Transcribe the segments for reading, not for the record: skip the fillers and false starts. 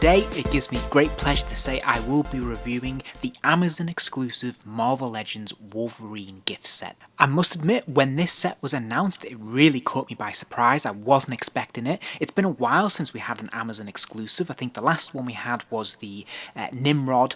Today, it gives me great pleasure to say I will be reviewing the Amazon exclusive Marvel Legends Wolverine gift set. I must admit, when this set was announced, it really caught me by surprise. I wasn't expecting it. It's been a while since we had an Amazon exclusive. I think the last one we had was the Nimrod,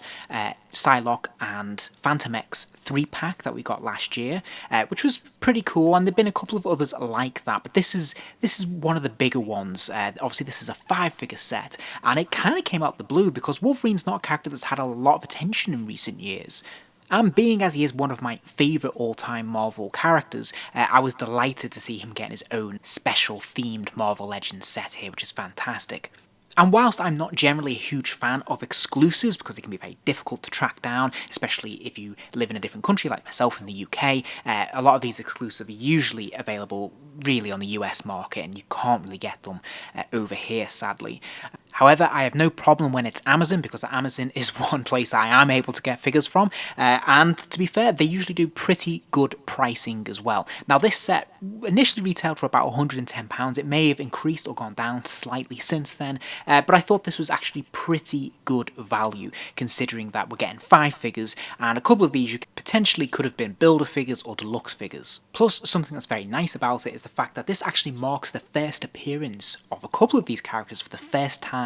Psylocke and Phantom X 3-pack that we got last year, which was pretty cool, and there've been a couple of others like that, but this is one of the bigger ones. Obviously this is a 5-figure set, and it kind of came out the blue because Wolverine's not a character that's had a lot of attention in recent years. And being as he is one of my favourite all-time Marvel characters, I was delighted to see him getting his own special themed Marvel Legends set here, which is fantastic. And whilst I'm not generally a huge fan of exclusives because they can be very difficult to track down, especially if you live in a different country like myself in the UK, a lot of these exclusives are usually available really on the US market and you can't really get them over here, sadly. However, I have no problem when it's Amazon because Amazon is one place I am able to get figures from, and to be fair, they usually do pretty good pricing as well. Now this set initially retailed for about £110, it may have increased or gone down slightly since then, but I thought this was actually pretty good value considering that we're getting 5 figures and a couple of these you potentially could have been builder figures or deluxe figures. Plus, something that's very nice about it is the fact that this actually marks the first appearance of a couple of these characters for the first time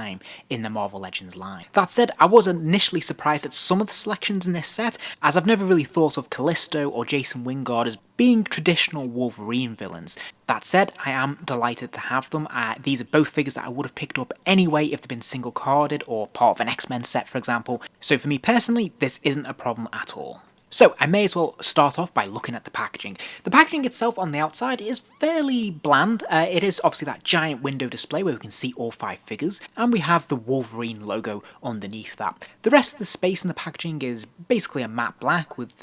in the Marvel Legends line. That said, I was initially surprised at some of the selections in this set, as I've never really thought of Callisto or Jason Wyngarde as being traditional Wolverine villains. That said, I am delighted to have them. These are both figures that I would have picked up anyway if they'd been single carded or part of an X-Men set, for example. So for me personally, this isn't a problem at all. So I may as well start off by looking at the packaging. The packaging itself on the outside is fairly bland. It is obviously that giant window display where we can see all 5 figures, and we have the Wolverine logo underneath that. The rest of the space in the packaging is basically a matte black with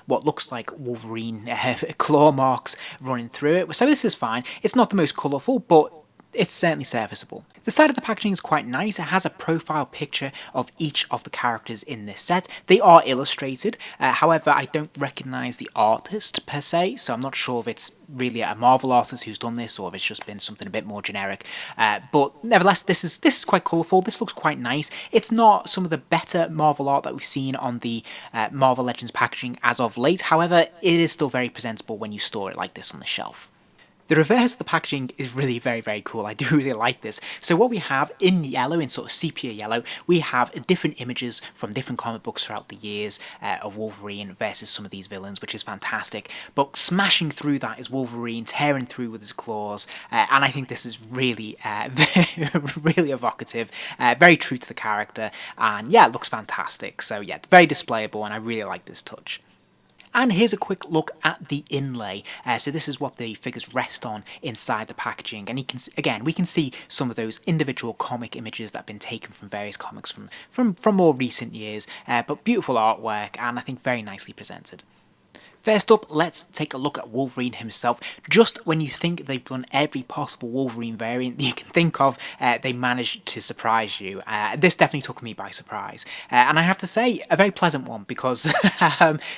what looks like Wolverine claw marks running through it. So this is fine. It's not the most colourful, but it's certainly serviceable. The side of the packaging is quite nice. It has a profile picture of each of the characters in this set. They are illustrated, however I don't recognise the artist per se, so I'm not sure if it's really a Marvel artist who's done this or if it's just been something a bit more generic. But nevertheless, this is quite colourful. This looks quite nice. It's not some of the better Marvel art that we've seen on the Marvel Legends packaging as of late, however it is still very presentable when you store it like this on the shelf. The reverse of the packaging is really very cool. I do really like this. So what we have in yellow, in sort of sepia yellow, we have different images from different comic books throughout the years of Wolverine versus some of these villains, which is fantastic. But smashing through that is Wolverine tearing through with his claws, and I think this is really, really evocative, very true to the character, and yeah, it looks fantastic. So yeah, it's very displayable, and I really like this touch. And here's a quick look at the inlay. So this is what the figures rest on inside the packaging, and we can see some of those individual comic images that have been taken from various comics from more recent years, but beautiful artwork and I think very nicely presented. First up, let's take a look at Wolverine himself. Just when you think they've done every possible Wolverine variant that you can think of, they managed to surprise you. This definitely took me by surprise. And I have to say, a very pleasant one, because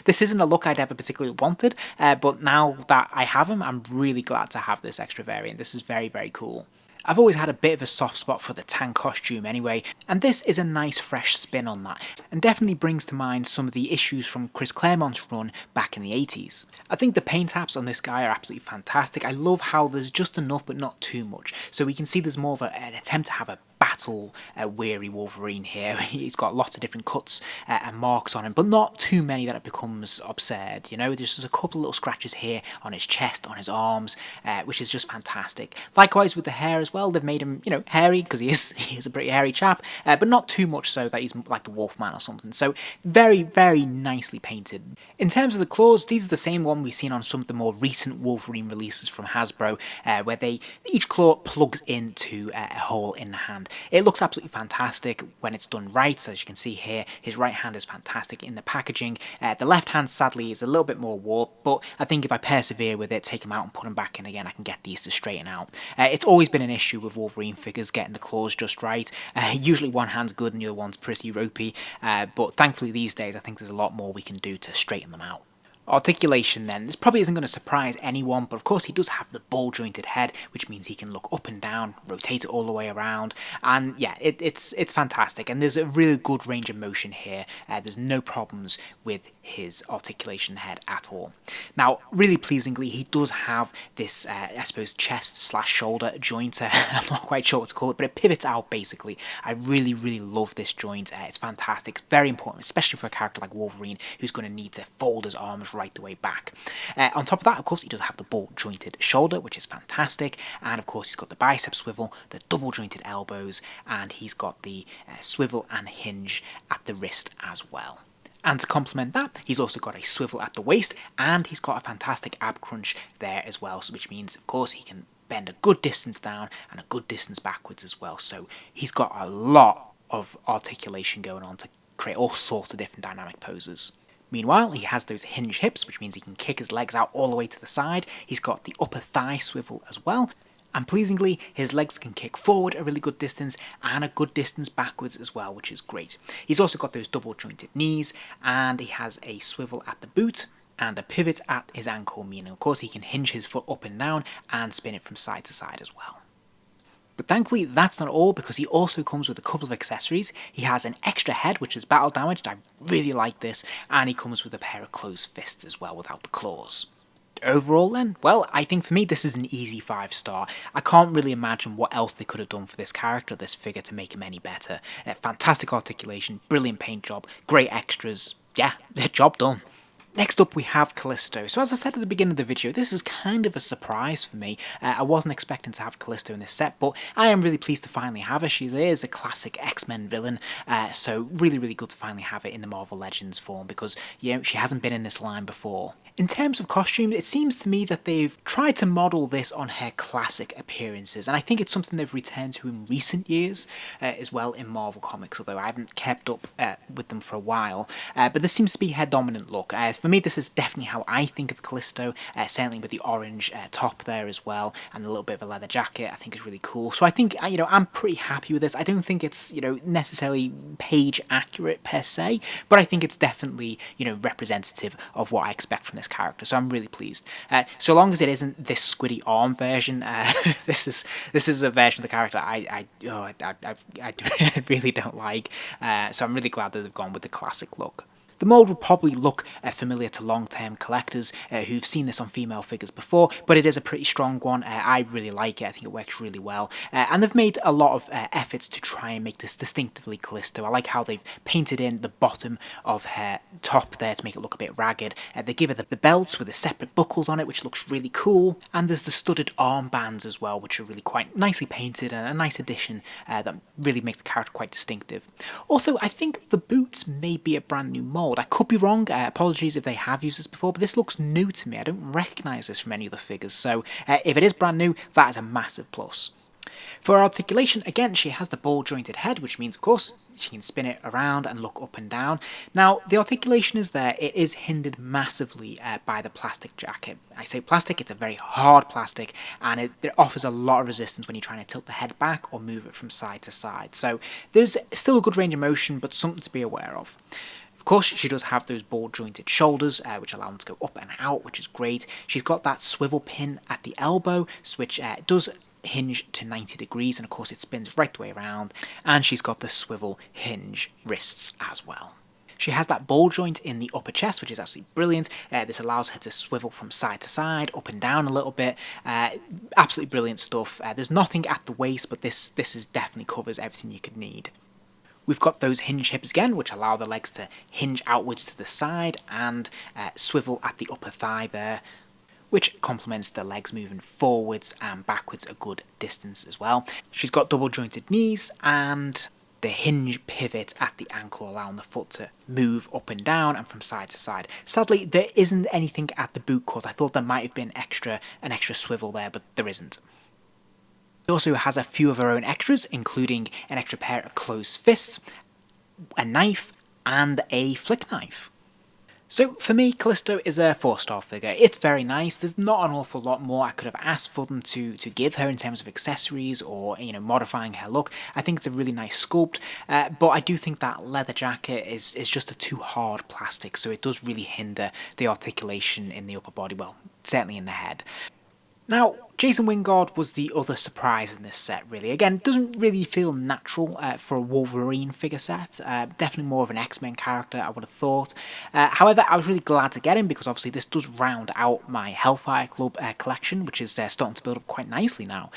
this isn't a look I'd ever particularly wanted, but now that I have him, I'm really glad to have this extra variant. This is very cool. I've always had a bit of a soft spot for the tank costume anyway, and this is a nice fresh spin on that, and definitely brings to mind some of the issues from Chris Claremont's run back in the 80s. I think the paint apps on this guy are absolutely fantastic. I love how there's just enough but not too much, so we can see there's more of an attempt to have a battle-weary Wolverine here. He's got lots of different cuts and marks on him, but not too many that it becomes absurd, you know? There's just a couple of little scratches here on his chest, on his arms, which is just fantastic. Likewise with the hair as well, they've made him, you know, hairy, because he is a pretty hairy chap, but not too much so that he's like the Wolfman or something, so very nicely painted. In terms of the claws, these are the same one we've seen on some of the more recent Wolverine releases from Hasbro, where each claw plugs into a hole in the hand. It looks absolutely fantastic when it's done right. So as you can see here, his right hand is fantastic in the packaging. The left hand sadly is a little bit more warped, but I think if I persevere with it, take them out and put them back in again, I can get these to straighten out. It's always been an issue with Wolverine figures getting the claws just right. Usually one hand's good and the other one's pretty ropey, but thankfully these days I think there's a lot more we can do to straighten them out. Articulation then, this probably isn't going to surprise anyone, but of course he does have the ball jointed head, which means he can look up and down, rotate it all the way around, and yeah, it's fantastic, and there's a really good range of motion here. There's no problems with his articulation head at all. Now, really pleasingly, he does have this, I suppose, chest/shoulder joint. I'm not quite sure what to call it, but it pivots out basically. I really, really love this joint. It's fantastic. It's very important, especially for a character like Wolverine, who's going to need to fold his arms right the way back. On top of that, of course, he does have the ball jointed shoulder, which is fantastic, and of course he's got the bicep swivel, the double jointed elbows, and he's got the swivel and hinge at the wrist as well. And to complement that, he's also got a swivel at the waist, and he's got a fantastic ab crunch there as well, which means, of course, he can bend a good distance down and a good distance backwards as well. So he's got a lot of articulation going on to create all sorts of different dynamic poses. Meanwhile, he has those hinge hips, which means he can kick his legs out all the way to the side. He's got the upper thigh swivel as well. And pleasingly, his legs can kick forward a really good distance and a good distance backwards as well, which is great. He's also got those double jointed knees, and he has a swivel at the boot and a pivot at his ankle, meaning of course he can hinge his foot up and down and spin it from side to side as well. But thankfully that's not all, because he also comes with a couple of accessories. He has an extra head which is battle damaged, I really like this, and he comes with a pair of closed fists as well without the claws. Overall then, well, I think for me this is an easy 5-star. I can't really imagine what else they could have done for this character, this figure, to make him any better. Fantastic articulation, brilliant paint job, great extras, yeah, job done. Next up we have Callisto. So as I said at the beginning of the video, this is kind of a surprise for me. I wasn't expecting to have Callisto in this set, but I am really pleased to finally have her. She is a classic X-Men villain, so really, really good to finally have it in the Marvel Legends form, because, you know, she hasn't been in this line before. In terms of costume, it seems to me that they've tried to model this on her classic appearances, and I think it's something they've returned to in recent years as well in Marvel Comics, although I haven't kept up with them for a while. But this seems to be her dominant look. For me, this is definitely how I think of Callisto, certainly with the orange top there as well, and a little bit of a leather jacket. I think is really cool. So I think, you know, I'm pretty happy with this. I don't think it's, you know, necessarily page accurate per se, but I think it's definitely, you know, representative of what I expect from this character, so I'm really pleased. So long as it isn't this squiddy arm version, this is a version of the character I really don't like. So I'm really glad that they've gone with the classic look. The mould will probably look familiar to long-term collectors who've seen this on female figures before, but it is a pretty strong one. I really like it. I think it works really well. And they've made a lot of efforts to try and make this distinctively Callisto. I like how they've painted in the bottom of her top there to make it look a bit ragged. They give her the belts with the separate buckles on it, which looks really cool. And there's the studded armbands as well, which are really quite nicely painted and a nice addition that really make the character quite distinctive. Also, I think the boots may be a brand new mould. I could be wrong, apologies if they have used this before, but this looks new to me. I don't recognise this from any other figures, so if it is brand new, that is a massive plus. For articulation, again, she has the ball jointed head, which means, of course, she can spin it around and look up and down. Now, the articulation is there. It is hindered massively by the plastic jacket. I say plastic, it's a very hard plastic, and it offers a lot of resistance when you're trying to tilt the head back or move it from side to side. So there's still a good range of motion, but something to be aware of. Of course, she does have those ball jointed shoulders, which allow them to go up and out, which is great. She's got that swivel pin at the elbow, which does hinge to 90 degrees, and of course it spins right the way around, and she's got the swivel hinge wrists as well. She has that ball joint in the upper chest, which is absolutely brilliant. This allows her to swivel from side to side, up and down a little bit. Absolutely brilliant stuff. There's nothing at the waist, but this is definitely covers everything you could need. We've got those hinge hips again, which allow the legs to hinge outwards to the side and swivel at the upper thigh there, which complements the legs moving forwards and backwards a good distance as well. She's got double jointed knees and the hinge pivot at the ankle, allowing the foot to move up and down and from side to side. Sadly, there isn't anything at the boot cut. I thought there might have been an extra swivel there, but there isn't. She also has a few of her own extras, including an extra pair of closed fists, a knife, and a flick knife. So for me, Callisto is a 4-star figure. It's very nice. There's not an awful lot more I could have asked for them to give her in terms of accessories or, you know, modifying her look. I think it's a really nice sculpt, but I do think that leather jacket is just a too hard plastic, so it does really hinder the articulation in the upper body, well, certainly in the head. Now, Jason Wyngarde was the other surprise in this set, really. Again, doesn't really feel natural for a Wolverine figure set. Definitely more of an X-Men character, I would have thought. However, I was really glad to get him because obviously this does round out my Hellfire Club collection, which is starting to build up quite nicely now,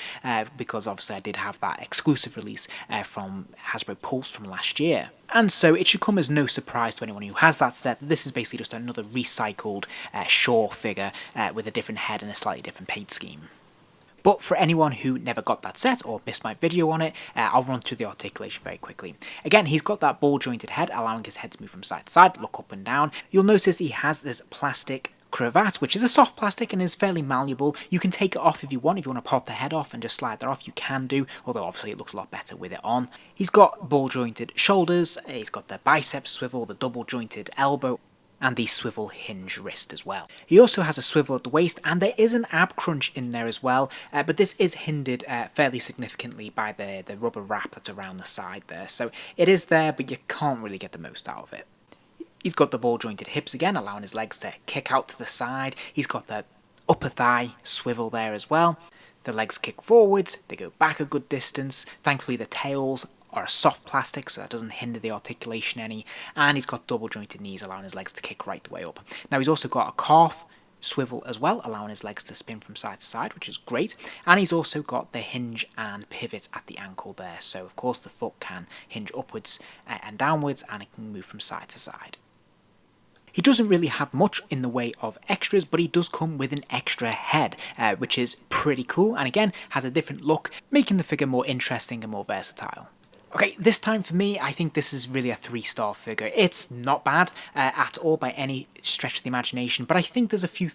because obviously I did have that exclusive release from Hasbro Pulse from last year. And so it should come as no surprise to anyone who has that set that this is basically just another recycled Shaw figure with a different head and a slightly different paint scheme. But for anyone who never got that set or missed my video on it, I'll run through the articulation very quickly. Again, he's got that ball jointed head, allowing his head to move from side to side, look up and down. You'll notice he has this plastic cravat, which is a soft plastic and is fairly malleable. You can take it off if you want. If you want to pop the head off and just slide that off, you can do, although obviously it looks a lot better with it on. He's got ball jointed shoulders, he's got the bicep swivel, the double jointed elbow, and the swivel hinge wrist as well. He also has a swivel at the waist, and there is an ab crunch in there as well, but this is hindered fairly significantly by the rubber wrap that's around the side there. So it is there, but you can't really get the most out of it. He's got the ball jointed hips again, allowing his legs to kick out to the side. He's got the upper thigh swivel there as well. The legs kick forwards, they go back a good distance. Thankfully the tails are a soft plastic, so that doesn't hinder the articulation any. And he's got double jointed knees, allowing his legs to kick right the way up. Now he's also got a calf swivel as well, allowing his legs to spin from side to side, which is great. And he's also got the hinge and pivot at the ankle there. So of course the foot can hinge upwards and downwards, and it can move from side to side. He doesn't really have much in the way of extras, but he does come with an extra head, which is pretty cool, and again has a different look, making the figure more interesting and more versatile. Okay, this time for me, I think this is really a 3-star figure. It's not bad at all by any stretch of the imagination, but I think there's a few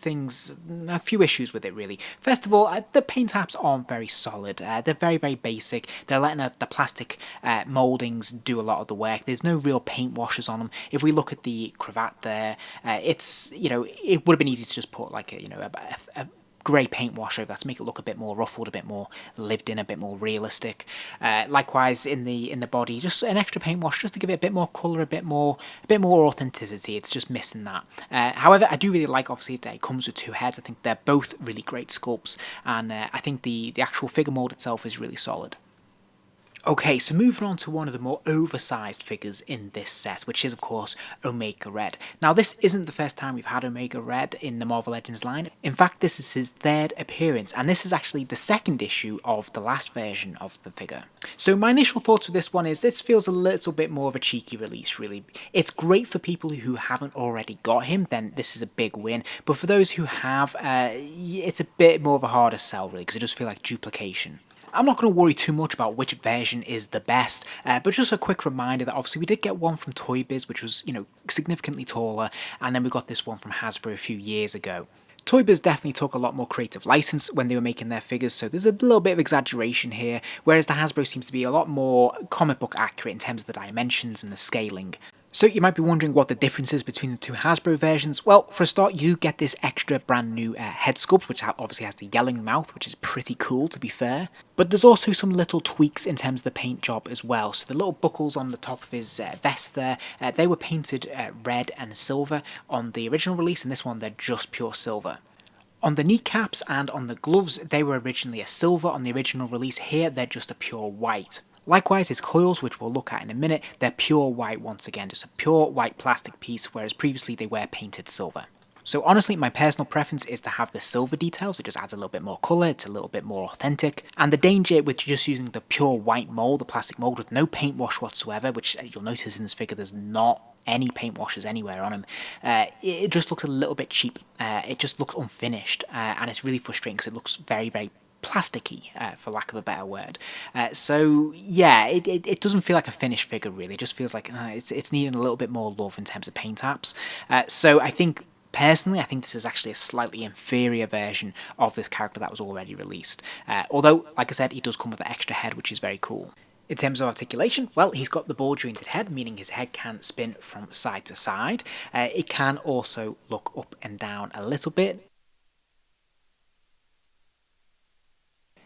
issues with it really. First of all, the paint apps aren't very solid. They're very, very basic. They're letting the plastic mouldings do a lot of the work. There's no real paint washes on them. If we look at the cravat there, it's, you know, it would have been easy to just put like a grey paint wash over that to make it look a bit more ruffled, a bit more lived in, a bit more realistic. Likewise in the body, just an extra paint wash just to give it a bit more colour, a bit more authenticity. It's just missing that. However, I do really like obviously that it comes with 2 heads. I think they're both really great sculpts, and I think the actual figure mould itself is really solid. Okay, so moving on to one of the more oversized figures in this set, which is of course Omega Red. Now this isn't the first time we've had Omega Red in the Marvel Legends line. In fact, this is his 3rd appearance, and this is actually the 2nd issue of the last version of the figure. So my initial thoughts with this one is this feels a little bit more of a cheeky release really. It's great for people who haven't already got him, then this is a big win, but for those who have, it's a bit more of a harder sell really, because it does feel like duplication. I'm not going to worry too much about which version is the best, but just a quick reminder that obviously we did get one from Toy Biz, which was, you know, significantly taller, and then we got this one from Hasbro a few years ago. Toy Biz definitely took a lot more creative license when they were making their figures, so there's a little bit of exaggeration here, whereas the Hasbro seems to be a lot more comic book accurate in terms of the dimensions and the scaling. So you might be wondering what the difference is between the 2 Hasbro versions. Well, for a start, you get this extra brand new head sculpt, which obviously has the yelling mouth, which is pretty cool to be fair. But there's also some little tweaks in terms of the paint job as well. So the little buckles on the top of his vest there, they were painted red and silver on the original release, and this one they're just pure silver. On the kneecaps and on the gloves, they were originally a silver on the original release. Here, they're just a pure white. Likewise, his coils, which we'll look at in a minute, they're pure white once again, just a pure white plastic piece, whereas previously they were painted silver. So honestly, my personal preference is to have the silver details. It just adds a little bit more colour, it's a little bit more authentic. And the danger with just using the pure white mould, the plastic mould with no paint wash whatsoever, which you'll notice in this figure there's not any paint washes anywhere on him, it just looks a little bit cheap. It just looks unfinished, and it's really frustrating because it looks very, very plasticky, for lack of a better word. So yeah, it doesn't feel like a finished figure really. It just feels like it's needing a little bit more love in terms of paint apps. So I think personally, I think this is actually a slightly inferior version of this character that was already released. Although, like I said, he does come with an extra head, which is very cool. In terms of articulation, well, he's got the ball jointed head, meaning his head can spin from side to side. It can also look up and down a little bit.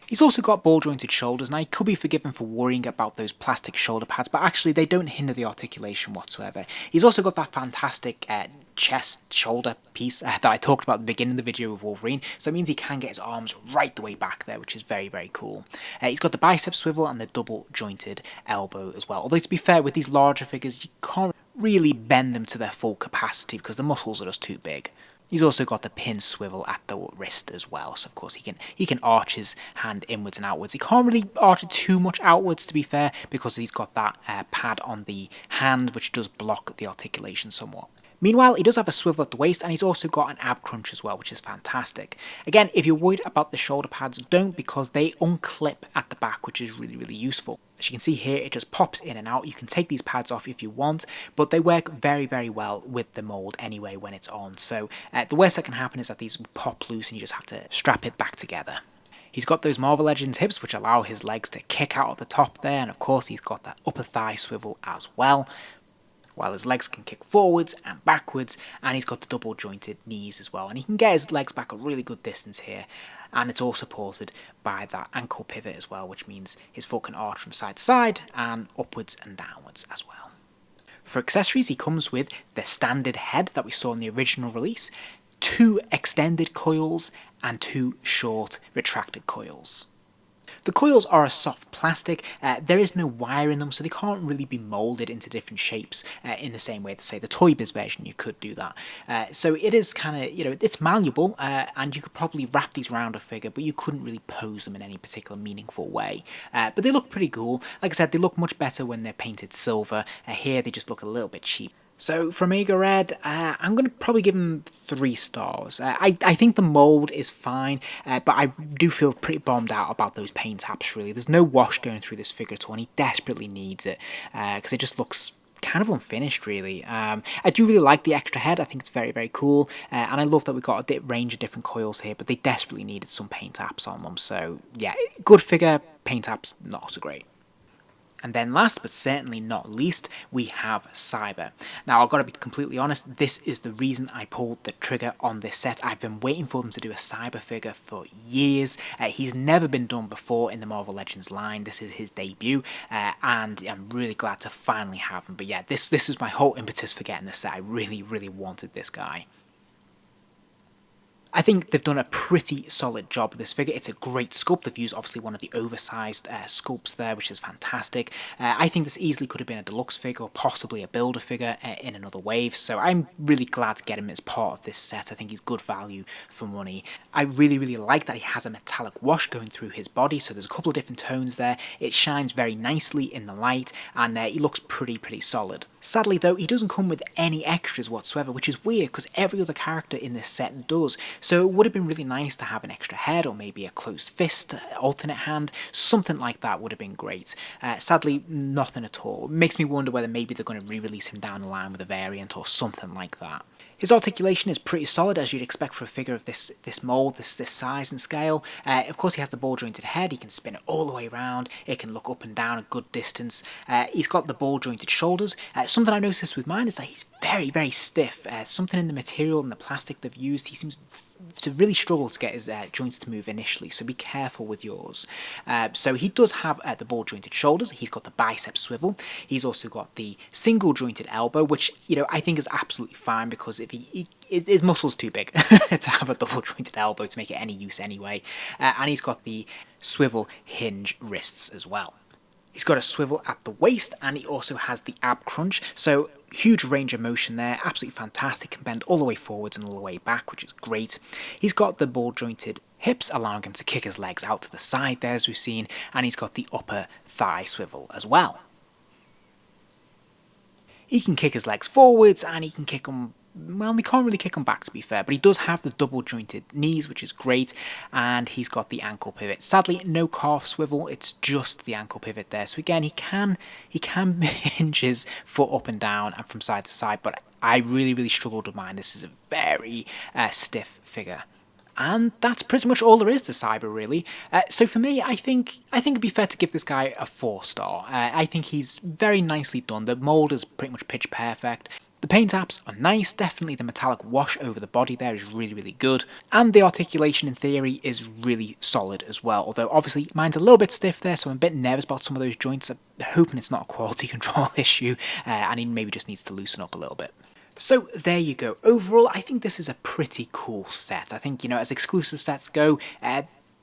He's also got ball jointed shoulders. Now, he could be forgiven for worrying about those plastic shoulder pads, but actually they don't hinder the articulation whatsoever. He's also got that fantastic chest shoulder piece that I talked about at the beginning of the video with Wolverine, so it means he can get his arms right the way back there, which is very, very cool. He's got the bicep swivel and the double jointed elbow as well. Although, to be fair, with these larger figures, you can't really bend them to their full capacity because the muscles are just too big. He's also got the pin swivel at the wrist as well, so of course he can arch his hand inwards and outwards. He can't really arch it too much outwards, to be fair, because he's got that pad on the hand, which does block the articulation somewhat. Meanwhile, he does have a swivel at the waist, and he's also got an ab crunch as well, which is fantastic. Again, if you're worried about the shoulder pads, don't, because they unclip at the back, which is really, really useful. As you can see here, it just pops in and out. You can take these pads off if you want, but they work very, very well with the mold anyway when it's on. So the worst that can happen is that these pop loose and you just have to strap it back together. He's got those Marvel Legends hips, which allow his legs to kick out at the top there, and of course he's got that upper thigh swivel as well, while his legs can kick forwards and backwards, and he's got the double jointed knees as well, and he can get his legs back a really good distance here, and it's all supported by that ankle pivot as well, which means his foot can arch from side to side and upwards and downwards as well. For accessories, he comes with the standard head that we saw in the original release, 2 extended coils and 2 short retracted coils. The coils are a soft plastic, there is no wire in them, so they can't really be moulded into different shapes in the same way that, say, the Toy Biz version, you could do that. So it is kind of, it's malleable, and you could probably wrap these around a figure, but you couldn't really pose them in any particular meaningful way. But they look pretty cool. Like I said, they look much better when they're painted silver. Here they just look a little bit cheap. So from Wyngarde, I'm going to probably give him 3 stars. I think the mould is fine, but I do feel pretty bummed out about those paint taps, really. There's no wash going through this figure at all, and he desperately needs it, because it just looks kind of unfinished, really. I do really like the extra head. I think it's very, very cool, and I love that we've got a range of different coils here, but they desperately needed some paint apps on them. So yeah, good figure, paint apps not so great. And then last but certainly not least, we have Cyber. Now, I've got to be completely honest, this is the reason I pulled the trigger on this set. I've been waiting for them to do a Cyber figure for years. He's never been done before in the Marvel Legends line. This is his debut, and I'm really glad to finally have him. But yeah, this was my whole impetus for getting this set. I really, really wanted this guy. I think they've done a pretty solid job with this figure. It's a great sculpt. They've used obviously one of the oversized sculpts there, which is fantastic. I think this easily could have been a deluxe figure or possibly a builder figure in another wave, so I'm really glad to get him as part of this set. I think he's good value for money. I really, really like that he has a metallic wash going through his body, so there's a couple of different tones there. It shines very nicely in the light, and he looks pretty solid. Sadly though, he doesn't come with any extras whatsoever, which is weird because every other character in this set does. So it would have been really nice to have an extra head or maybe a closed fist, alternate hand, something like that would have been great. Sadly, nothing at all. It makes me wonder whether maybe they're going to re-release him down the line with a variant or something like that. His articulation is pretty solid, as you'd expect for a figure of this mould, this size and scale. Of course, he has the ball-jointed head. He can spin it all the way around. It can look up and down a good distance. He's got the ball-jointed shoulders. Something I noticed with mine is that he's very stiff. Something in the material and the plastic they've used, he seems to really struggle to get his joints to move initially, so be careful with yours. So he does have the ball jointed shoulders. He's got the bicep swivel. He's also got the single jointed elbow, which I think is absolutely fine, because if his muscle's too big to have a double jointed elbow to make it any use anyway. And he's got the swivel hinge wrists as well. He's got a swivel at the waist, and he also has the ab crunch, so huge range of motion there, absolutely fantastic, can bend all the way forwards and all the way back, which is great. He's got the ball jointed hips, allowing him to kick his legs out to the side there, as we've seen, and he's got the upper thigh swivel as well. He can kick his legs forwards, and he can kick them, well, he can't really kick them back, to be fair, but he does have the double jointed knees, which is great, and he's got the ankle pivot. Sadly, no calf swivel, it's just the ankle pivot there. So again, he can hinge his foot up and down and from side to side, but I really struggled with mine. This is a very stiff figure. And that's pretty much all there is to Cyber, really. So for me, I think it'd be fair to give this guy a 4-star. I think he's very nicely done. The mould is pretty much pitch perfect. The paint apps are nice, definitely the metallic wash over the body there is really, really good. And the articulation in theory is really solid as well, although obviously mine's a little bit stiff there, so I'm a bit nervous about some of those joints. I'm hoping it's not a quality control issue, and he maybe just needs to loosen up a little bit. So there you go. Overall, I think this is a pretty cool set. I think, as exclusive sets go,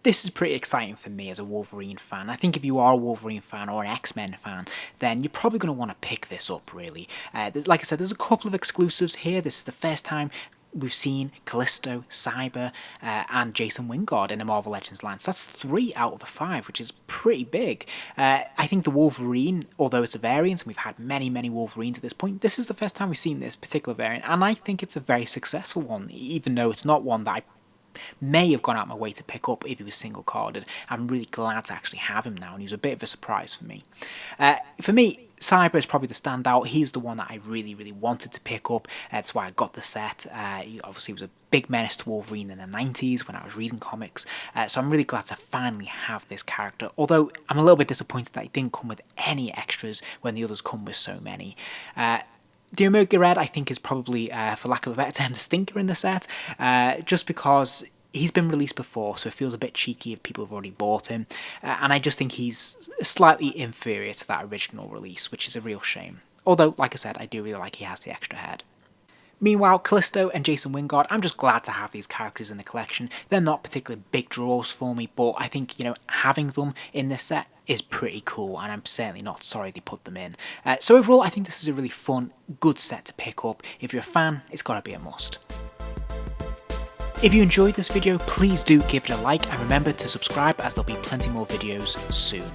this is pretty exciting for me as a Wolverine fan. I think if you are a Wolverine fan or an X-Men fan, then you're probably going to want to pick this up, really. Like I said, there's a couple of exclusives here. This is the first time we've seen Callisto, Cyber, and Jason Wyngarde in a Marvel Legends line. So that's 3 out of the 5, which is pretty big. I think the Wolverine, although it's a variant, and we've had many, many Wolverines at this point, this is the first time we've seen this particular variant, and I think it's a very successful one, even though it's not one that I may have gone out my way to pick up if he was single carded. I'm really glad to actually have him now, and he was a bit of a surprise for me. For me, Cyber is probably the standout. He's the one that I really, really wanted to pick up. That's why I got the set. He obviously was a big menace to Wolverine in the 90s when I was reading comics. So I'm really glad to finally have this character. Although I'm a little bit disappointed that he didn't come with any extras when the others come with so many. The Omega Red, I think, is probably, for lack of a better term, the stinker in the set. Just because he's been released before, so it feels a bit cheeky if people have already bought him. And I just think he's slightly inferior to that original release, which is a real shame. Although, like I said, I do really like he has the extra head. Meanwhile, Callisto and Jason Wyngarde, I'm just glad to have these characters in the collection. They're not particularly big draws for me, but I think, having them in this set is pretty cool, and I'm certainly not sorry they put them in. So overall, I think this is a really fun, good set to pick up. If you're a fan, it's got to be a must. If you enjoyed this video, please do give it a like, and remember to subscribe as there'll be plenty more videos soon.